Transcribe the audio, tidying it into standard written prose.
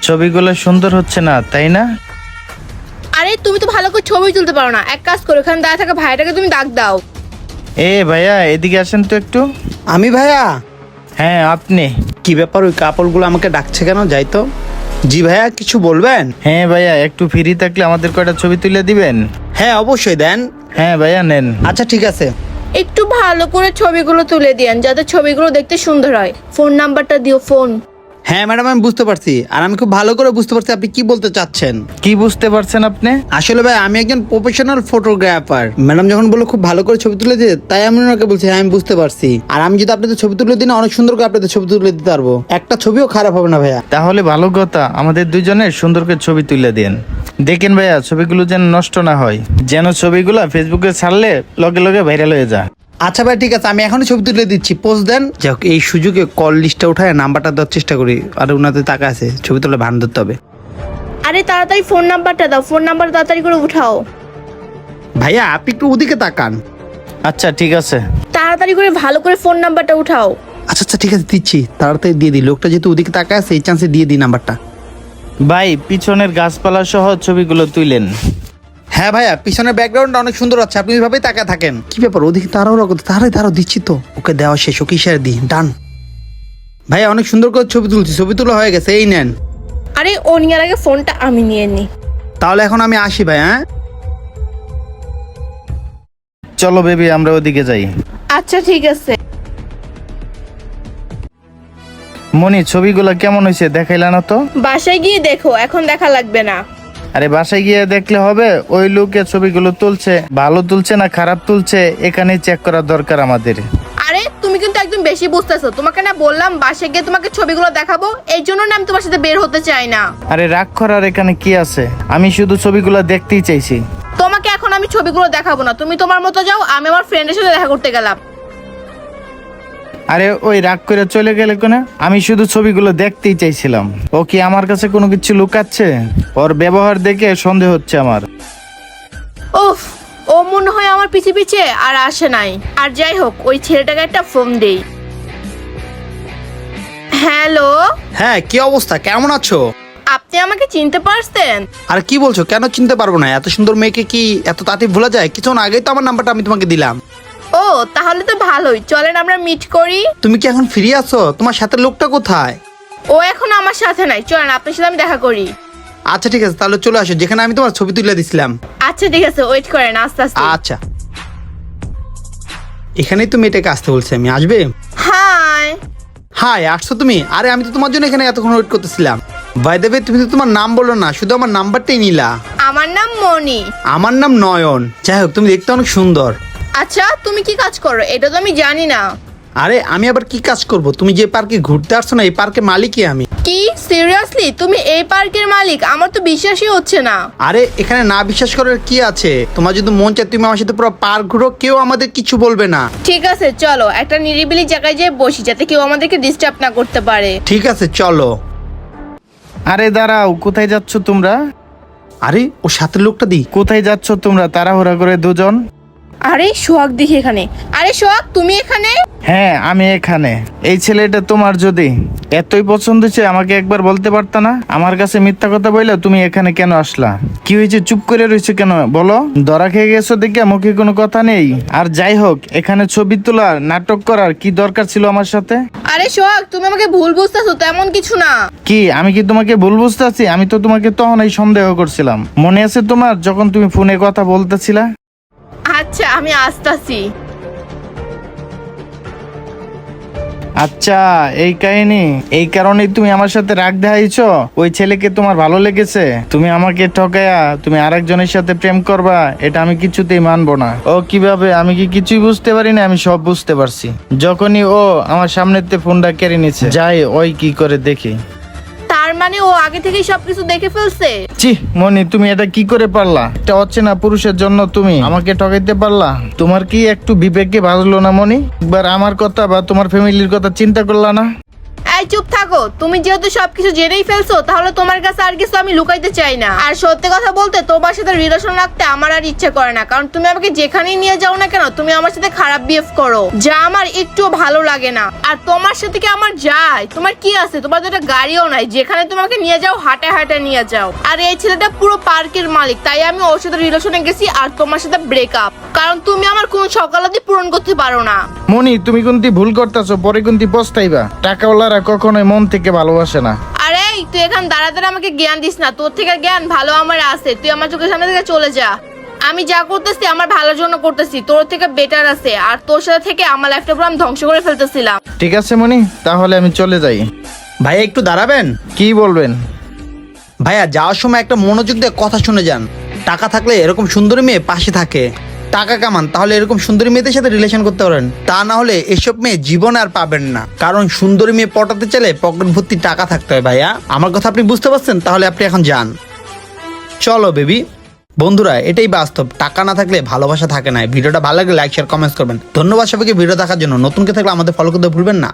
ছবিগুলো সুন্দর হচ্ছে না, তাই না? আরে তুমি তো ভালো করে ছবি তুলতে পারো না, এক কাজ করো, এখানে দাঁড়িয়ে থাকা ভাইটাকে তুমি ডাক দাও। এ ভাইয়া, এদিকে আসেন তো একটু। আমি ভাইয়া? হ্যাঁ আপনি। কি ব্যাপার, ওই কাপড়গুলো আমাকে ডাকছে কেন? যাই তো। জি ভাইয়া, কিছু বলবেন? হ্যাঁ ভাইয়া, একটু ফ্রি থাকলে আমাদের কয়টা ছবি তুলে দিবেন? হ্যাঁ অবশ্যই দেন। হ্যাঁ ভাইয়া নেন। আচ্ছা ঠিক আছে। একটু ভালো করে ছবিগুলো তুলে দিয়েন যাতে ছবিগুলো দেখতে সুন্দর হয়। ফোন নাম্বারটা দিও। ফোন। হ্যাঁ ম্যাডাম, আমি বুঝতে পারছি, আর আমি খুব ভালো করে বুঝতে পারছি আপনি কি বলতে চাচ্ছেন। কি বুঝতে পারছেন আপনি? আসলে ভাই আমি একজন প্রফেশনাল ফটোগ্রাফার। ম্যাডাম যখন বললো খুব ভালো করে ছবি তুলে দিয়ে, তাই আমি ওনাকে বলছি হ্যাঁ আমি বুঝতে পারছি। আর আমি যদি আপনাদের ছবি তুলে দিই না, অনেক সুন্দর করে আপনাদের ছবি তুলে দিতে পারবো, একটা ছবিও খারাপ হবে না ভাইয়া। তাহলে ভালো কথা, আমাদের দুইজনের সুন্দর করে ছবি তুলে দিন। দেখেন ভাইয়া, ছবিগুলো যেন নষ্ট না হয়, যেন ছবিগুলো ফেসবুকে ছাড়লে লগে লগে ভাইরাল হয়ে যায়। আচ্ছা ভাই ঠিক আছে, আমি এখনই ছবি তুলে দিচ্ছি, পোস্ট দেন। যাক, এই সুযোগে কল লিস্টটা উঠায় নাম্বারটা দেওয়ার চেষ্টা করি, আর ওনাদের টাকা আছে, ছবি তুলে ভান ধরতে হবে। আরে তাড়াতাড়ি ফোন নাম্বারটা দাও, ফোন নাম্বার তাড়াতাড়ি করে উঠাও। ভাইয়া আপনি একটু ওদিকে তাকান। আচ্ছা ঠিক আছে। তাড়াতাড়ি করে ভালো করে ফোন নাম্বারটা উঠাও। আচ্ছা আচ্ছা ঠিক আছে, দিচ্ছি, তাড়াতাড়ি দিয়ে দিই। লোকটা যেহেতু ওদিকে তাকায় আছে, এই চান্সে দিয়ে দিই নাম্বারটা। ভাই, পিছনের গাছপালা সহ ছবিগুলো তুলেন। হ্যাঁ ভাইয়া, পিছনের ব্যাকগ্রাউন্ডটা অনেক সুন্দর আছে, আপনি ওইভাবেই তাকায় থাকেন। কি ব্যাপার, ওদিকে তারাও দিচ্ছি তো। ওকে দেওয়া শেষ, ওকে ইশারা দিই, ডান। ভাইয়া অনেক সুন্দর করে ছবি তুলছি, ছবি তোলা হয়ে গেছে, এই নেন। আরে ও নেওয়ার আগে ফোনটা আমি নিয়ে নি। তাহলে এখন আমি আসি ভাই। হ্যাঁ চলো বেবি, আমরা ওদিকে যাই। আচ্ছা ঠিক আছে। মনি, ছবিগুলো কেমন হয়েছে দেখাইলা না তো? বাসায় গিয়ে দেখো, এখন দেখা লাগবে না। আরে বাসায় গিয়ে দেখলে হবে? ওই লোকে ছবিগুলো তুলছে, ভালো তুলছে না খারাপ তুলছে এখানে চেক করার দরকার আমাদের। আরে তুমি কিন্তু একদম বেশি বুঝতেছো। তোমাকে না বললাম বাসায় গিয়ে তোমাকে ছবিগুলো দেখাবো, এই জন্য না আমি তোমার সাথে বের হতে চাই না। আরে রাগ করার এখানে কি আছে? আমি শুধু ছবিগুলো দেখতেই চাইছি। তোমাকে এখন আমি ছবিগুলো দেখাবো না, তুমি তোমার মতো যাও, আমি আমার ফ্রেন্ডের সাথে দেখা করতে গেলাম। আরে ওই রাগ করে চলে গেলে কোন? আমি শুধু ছবিগুলো দেখতেই চাইছিলাম। ও কি আমার কাছে কোনো কিছু লুকাচ্ছে? ওর ব্যবহার দেখে সন্দেহ হচ্ছে আমার। উফ, ও মনে হয় আমার পিছে পিছে আর আসে নাই। আর যাই হোক, ওই ছেলেটাকে একটা ফোন দেই। হ্যালো, হ্যাঁ, কি অবস্থা, কেমন আছো? আপনি আমাকে চিনতে পারছেন? আর কি বলছো, কেন চিনতে পারবো না? এত সুন্দর মেয়েকে কি এত তাড়াতাড়ি ভোলা যায়? কিছুক্ষণ আগেই তো আমার নাম্বারটা আমি তোমাকে দিলাম। ও তাহলে তো ভালোই, চলেন আমরা মিট করি। তুমি কি এখন ফ্রি আছো? তোমার সাথে লোকটা কোথায়? ও এখন আমার সাথে নাই, চলেন আপনার সাথে আমি দেখা করি। আচ্ছা ঠিক আছে, তাহলে চলে আসো, যেখানে আমি তোমার ছবি তুলে দিছিলাম। আচ্ছা ঠিক আছে, ওয়েট করেন, আস্তে আস্তে। আচ্ছা, এখানেই তো মেয়েটাকে আসতে বলছি আমি, আসবে? হাই। হাই, আসছো তুমি? আরে আমি তো তোমার জন্য এখানে এতক্ষণ ওয়েট করতেছিলাম। বাই দ্য ওয়ে, তুমি তো তোমার নাম বললো না, শুধু আমার নাম্বারটাই নিলা। আমার নাম মনি। আমার নাম নয়ন। যাই হোক, তুমি দেখতে অনেক সুন্দর। আচ্ছা তুমি কি কাজ করো এটা তো আমি জানি না। আরে আমি আবার কি কাজ করব? তুমি যে পার্কে ঘুরতে আসছো না, এই পার্কের মালিকই আমি। কি সিরিয়াসলি তুমি এই পার্কের মালিক? আমার তো বিশ্বাসই হচ্ছে না। আরে এখানে না বিশ্বাস করার কি আছে? তোমার যদি মন চায় তুমি আমার সাথে পুরো পার্ক ঘুরো, কেউ আমাদের কিছু বলবে না। ঠিক আছে চলো একটা নিরিবিলি জায়গায় যেয়ে বসি, যাতে কেউ আমাদেরকে ডিস্টার্ব না করতে পারে। ঠিক আছে চলো। আরে দাঁড়াও, কোথায় যাচ্ছ তোমরা? আরে ও সাথে লোকটা দি। কোথায় যাচ্ছ তোমরা তাড়াহুড়া করে দুজন? আরে সোহাগ দেখি এখানে। আরে সোহাগ তুমি এখানে? হ্যাঁ আমি এখানে। এই ছেলেটা তোমার যদি এতই পছন্দ হচ্ছে, আমাকে একবার বলতে পারতা না? আমার কাছে মিথ্যা কথা বললে তুমি এখানে কেন আসলা? কি হয়েছে, চুপ করে রয়েছে কেন বলো? ধরা খেয়ে গেছো দেখে মুখে কোনো কথা নেই? আর যাই হোক, এখানে ছবি তোলার নাটক করার কি দরকার ছিল আমার সাথে? আরে সোহাগ তুমি আমাকে ভুল বুঝতেছো, তেমন কিছু না। কি আমি কি তোমাকে ভুল বুঝতেছি? আমি তো তোমাকে তখনই সন্দেহ করছিলাম, মনে আছে তোমার, যখন তুমি ফোনে কথা বলতেছিলা? আচ্ছা আমি আসতাছি। আচ্ছা এই কাহিনী, এই কারণেই তুমি আমার সাথে রাগ দেখাইছো? ওই ছেলেকে তোমার ভালো লেগেছে? তুমি আমাকে ঠকায়া তুমি আরেকজনের সাথে প্রেম করবা, এটা আমি কিছুতেই মানবো না। ও কিভাবে, আমি কি কিছুই বুঝতে পারি না? আমি সব বুঝতে পারছি। যখনই ও আমার সামনেতে ফোনটা কেড়ে নিচ্ছে, যাই ওই কি করে দেখি। তার মানে ও আগে থেকেই সবকিছু দেখে ফেলছে? ছি মনি, তুমি এটা কি করে পারলা? এটা হচ্ছে না পুরুষের জন্য তুমি আমাকে ঠকাইতে পারলা? তোমার কি একটু বিবেকে বাজলো না মনি? একবার আমার কথা বা তোমার ফ্যামিলির কথা চিন্তা করলা না? এই চুপ থাকো, তুমি যেহেতু সবকিছু জেনেই ফেলছো তাহলে তোমার কাছে আর কিছু আমি লুকাইতে চাই না। আর সত্যি কথা বলতে তোমার সাথে রিলেশন রাখতে আমার আর ইচ্ছে করে না, কারণ তুমি আমাকে যেখানেই নিয়ে যাও না কেন তুমি আমার সাথে খারাপ বিহেভ করো, যা আমার একটু ভালো লাগে না। আর তোমার সাথে কি আমার যায়? তোমার কি আছে? তোমার তো একটা গাড়িও নাই, যেখানে তোমাকে নিয়ে যাও হাঁটে হাঁটে নিয়ে যাও। আর এই ছেলেটা পুরো পার্কের মালিক, তাই আমি ওর সাথে রিলেশনে গেছি আর তোমার সাথে ব্রেকআপ, কারণ তুমি আমার কোন সকালাদি পূরণ করতে পারো না। মনি, তুমি কিন্তু ভুল করতেছো, পরে কিন্তু পস্তাইবা। টাকাওয়ালারা কখনোই মন থেকে ভালোবাসে না। আরে তুই এখানে দাঁড়াতে আমাকে জ্ঞান দিস না, তোর থেকে জ্ঞান ভালো আমার আছে। তুই আমার চোখের সামনে থেকে চলে যা। আমি যা করতেছি আমার ভালোর জন্য করতেছি, তোর থেকে বেটার আছে। আর তোর সাথে থেকে আমার লাইফটা পুরো আমি ধ্বংস করে ফেলতেছিলাম। ঠিক আছে মনি, তাহলে আমি চলে যাই। ভাইয়া একটু দাঁড়াবেন? কি বলবেন? ভাইয়া যাওয়ার সময় একটা মনোযোগ দিয়ে কথা শুনে যান। টাকা থাকলে এরকম সুন্দরী মেয়ে পাশে থাকে, টাকা কামান তাহলে এরকম সুন্দরী মেয়েদের সাথে রিলেশন করতে পারেন, তা না হলে এসব মেয়ে জীবনে আর পাবেন না। কারণ সুন্দরী মেয়ে পটাতে চাইলে পকেট ভর্তি টাকা থাকতে হয়। ভাইয়া আমার কথা আপনি বুঝতে পারছেন? তাহলে আপনি এখন যান। চলো বেবি। বন্ধুরা, এটাই বাস্তব, টাকা না থাকলে ভালোবাসা থাকে না। ভিডিওটা ভালো লাগলে লাইক শেয়ার কমেন্টস করবেন। ধন্যবাদ সবাইকে ভিডিও দেখার জন্য। নতুন কে থাকলে আমাদের ফলো করতে ভুলবেন না।